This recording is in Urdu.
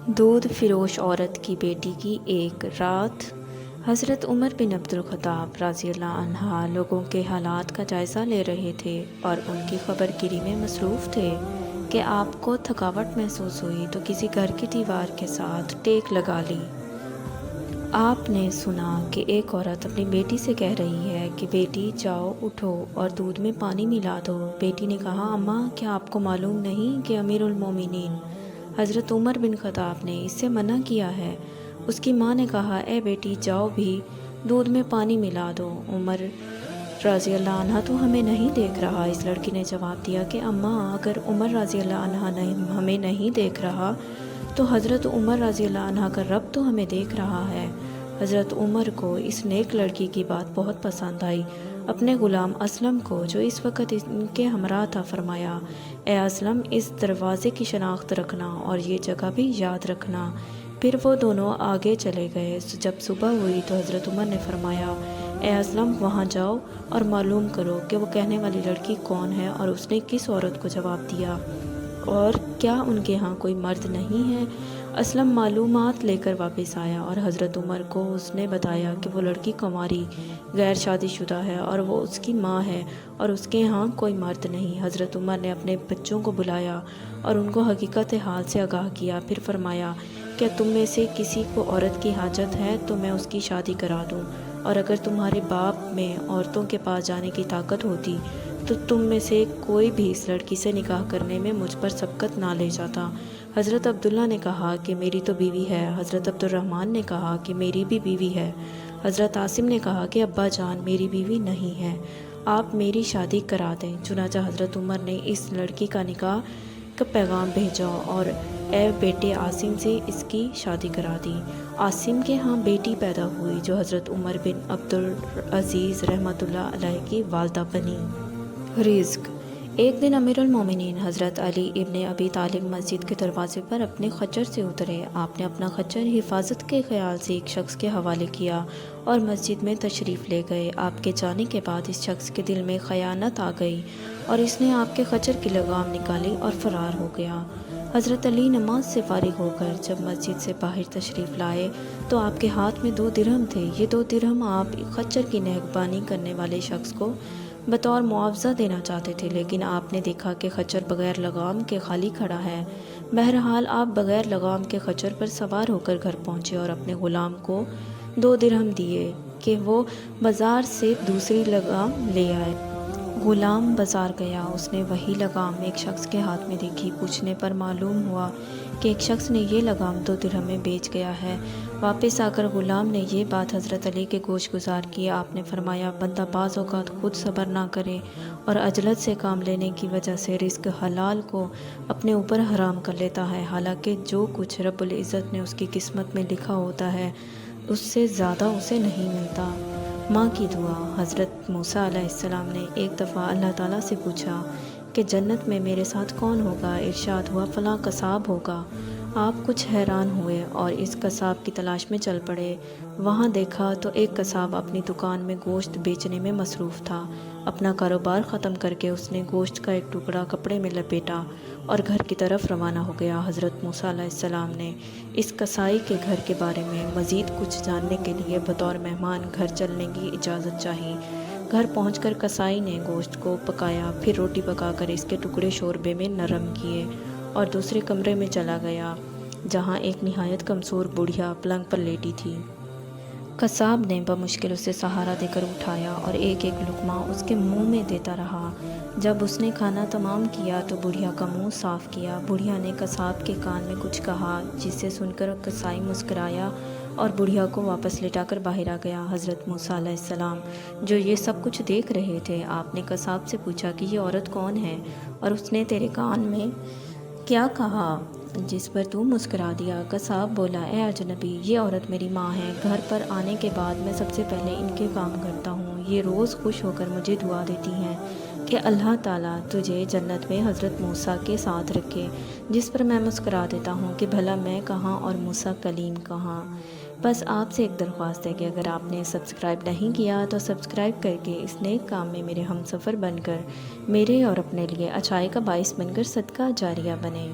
دودھ فروش عورت کی بیٹی کی ایک رات۔ حضرت عمر بن عبدالخطاب رضی اللہ عنہ لوگوں کے حالات کا جائزہ لے رہے تھے اور ان کی خبر گیری میں مصروف تھے کہ آپ کو تھکاوٹ محسوس ہوئی تو کسی گھر کی دیوار کے ساتھ ٹیک لگا لی۔ آپ نے سنا کہ ایک عورت اپنی بیٹی سے کہہ رہی ہے کہ بیٹی جاؤ اٹھو اور دودھ میں پانی ملا دو۔ بیٹی نے کہا، اماں کیا آپ کو معلوم نہیں کہ امیر المومنین حضرت عمر بن خطاب نے اس سے منع کیا ہے؟ اس کی ماں نے کہا، اے بیٹی جاؤ بھی دودھ میں پانی ملا دو۔ عمر رضی اللہ عنہ تو ہمیں نہیں دیکھ رہا۔ اس لڑکی نے جواب دیا کہ اماں اگر عمر رضی اللہ عنہ ہمیں نہیں دیکھ رہا تو حضرت عمر رضی اللہ عنہ کا رب تو ہمیں دیکھ رہا ہے۔ حضرت عمر کو اس نیک لڑکی کی بات بہت پسند آئی۔ اپنے غلام اسلم کو جو اس وقت ان کے ہمراہ تھا فرمایا، اے اسلم اس دروازے کی شناخت رکھنا اور یہ جگہ بھی یاد رکھنا۔ پھر وہ دونوں آگے چلے گئے۔ جب صبح ہوئی تو حضرت عمر نے فرمایا، اے اسلم وہاں جاؤ اور معلوم کرو کہ وہ کہنے والی لڑکی کون ہے اور اس نے کس عورت کو جواب دیا اور کیا ان کے ہاں کوئی مرد نہیں ہے۔ اسلم معلومات لے کر واپس آیا اور حضرت عمر کو اس نے بتایا کہ وہ لڑکی کنواری غیر شادی شدہ ہے اور وہ اس کی ماں ہے اور اس کے ہاں کوئی مرد نہیں۔ حضرت عمر نے اپنے بچوں کو بلایا اور ان کو حقیقت حال سے آگاہ کیا، پھر فرمایا، کیا تم میں سے کسی کو عورت کی حاجت ہے تو میں اس کی شادی کرا دوں، اور اگر تمہارے باپ میں عورتوں کے پاس جانے کی طاقت ہوتی تو تم میں سے کوئی بھی اس لڑکی سے نکاح کرنے میں مجھ پر سبقت نہ لے جاتا۔ حضرت عبداللہ نے کہا کہ میری تو بیوی ہے۔ حضرت عبد الرحمن نے کہا کہ میری بھی بیوی ہے۔ حضرت عاصم نے کہا کہ ابا جان میری بیوی نہیں ہے، آپ میری شادی کرا دیں۔ چنانچہ حضرت عمر نے اس لڑکی کا نکاح کا پیغام بھیجا اور اے بیٹے عاصم سے اس کی شادی کرا دی۔ عاصم کے ہاں بیٹی پیدا ہوئی جو حضرت عمر بن عبدالعزیز رحمۃ اللہ علیہ کی والدہ بنی۔ رزق۔ ایک دن امیر المومنین حضرت علی ابن ابی طالب مسجد کے دروازے پر اپنے خچر سے اترے۔ آپ نے اپنا خچر حفاظت کے خیال سے ایک شخص کے حوالے کیا اور مسجد میں تشریف لے گئے۔ آپ کے جانے کے بعد اس شخص کے دل میں خیانت آ گئی اور اس نے آپ کے خچر کی لگام نکالی اور فرار ہو گیا۔ حضرت علی نماز سے فارغ ہو کر جب مسجد سے باہر تشریف لائے تو آپ کے ہاتھ میں 2 درہم تھے۔ یہ 2 درہم آپ خچر کی نگہبانی کرنے والے شخص کو بطور معاوضہ دینا چاہتے تھے، لیکن آپ نے دیکھا کہ خچر بغیر لگام کے خالی کھڑا ہے۔ بہرحال آپ بغیر لگام کے خچر پر سوار ہو کر گھر پہنچے اور اپنے غلام کو 2 درہم دیے کہ وہ بازار سے دوسری لگام لے آئے۔ غلام بازار گیا، اس نے وہی لگام ایک شخص کے ہاتھ میں دیکھی۔ پوچھنے پر معلوم ہوا کہ ایک شخص نے یہ لگام 2 درہم میں بیچ گیا ہے۔ واپس آ کر غلام نے یہ بات حضرت علی کے گوش گزار کی۔ آپ نے فرمایا، بندہ بعض اوقات خود صبر نہ کرے اور عجلت سے کام لینے کی وجہ سے رزق حلال کو اپنے اوپر حرام کر لیتا ہے، حالانکہ جو کچھ رب العزت نے اس کی قسمت میں لکھا ہوتا ہے اس سے زیادہ اسے نہیں ملتا۔ ماں کی دعا۔ حضرت موسیٰ علیہ السلام نے ایک دفعہ اللہ تعالیٰ سے پوچھا کہ جنت میں میرے ساتھ کون ہوگا؟ ارشاد ہوا، فلاں قصاب ہوگا۔ آپ کچھ حیران ہوئے اور اس قصاب کی تلاش میں چل پڑے۔ وہاں دیکھا تو ایک قصاب اپنی دکان میں گوشت بیچنے میں مصروف تھا۔ اپنا کاروبار ختم کر کے اس نے گوشت کا ایک ٹکڑا کپڑے میں لپیٹا اور گھر کی طرف روانہ ہو گیا۔ حضرت موسیٰ علیہ السلام نے اس قصائی کے گھر کے بارے میں مزید کچھ جاننے کے لیے بطور مہمان گھر چلنے کی اجازت چاہی۔ گھر پہنچ کر قصائی نے گوشت کو پکایا، پھر روٹی پکا کر اس کے ٹکڑے شوربے میں نرم کیے اور دوسرے کمرے میں چلا گیا جہاں ایک نہایت کمزور بڑھیا پلنگ پر لیٹی تھی۔ قصاب نے بمشکل اسے سہارا دے کر اٹھایا اور ایک ایک لقمہ اس کے منہ میں دیتا رہا۔ جب اس نے کھانا تمام کیا تو بڑھیا کا منہ صاف کیا۔ بڑھیا نے قصاب کے کان میں کچھ کہا جسے سن کر قصائی مسکرایا اور بڑھیا کو واپس لٹا کر باہر آ گیا۔ حضرت موسیٰ علیہ السلام جو یہ سب کچھ دیکھ رہے تھے، آپ نے قصاب سے پوچھا کہ یہ عورت کون ہے اور اس نے تیرے کان میں کیا کہا جس پر تو مسکرا دیا؟ قصاب بولا، اے اجنبی، یہ عورت میری ماں ہے۔ گھر پر آنے کے بعد میں سب سے پہلے ان کے کام کرتا ہوں۔ یہ روز خوش ہو کر مجھے دعا دیتی ہیں کہ اللہ تعالیٰ تجھے جنت میں حضرت موسیٰ کے ساتھ رکھے، جس پر میں مسکرا دیتا ہوں کہ بھلا میں کہاں اور موسیٰ کلیم کہاں۔ بس آپ سے ایک درخواست ہے کہ اگر آپ نے سبسکرائب نہیں کیا تو سبسکرائب کر کے اس نیک کام میں میرے ہم سفر بن کر میرے اور اپنے لیے اچھائی کا باعث بن کر صدقہ جاریہ بنیں۔